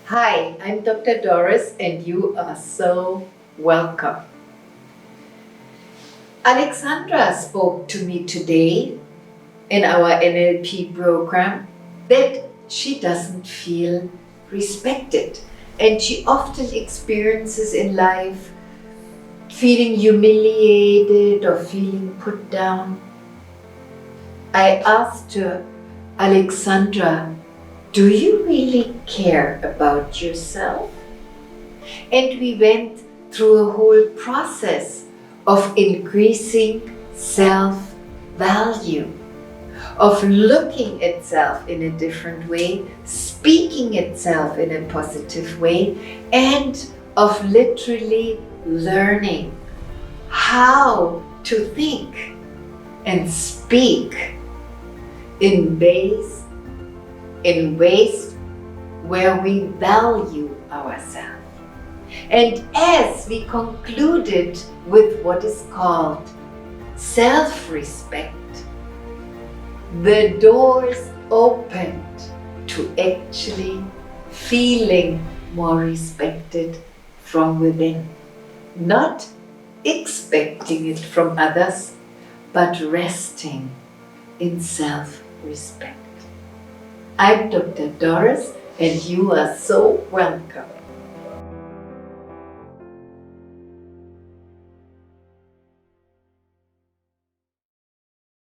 Hi, I'm Dr. Doris and you are so welcome. Alexandra spoke to me today in our NLP program that she doesn't feel respected and she often experiences in life feeling humiliated or feeling put down. I asked her, Alexandra, do you really care about yourself? And we went through a whole process of increasing self-value, of looking at self in a different way, speaking itself in a positive way, and of literally learning how to think and speak in ways where we value ourselves. And as we concluded with what is called self-respect, the doors opened to actually feeling more respected from within. Not expecting it from others, but resting in self-respect. I'm Dr. Doris and you are so welcome.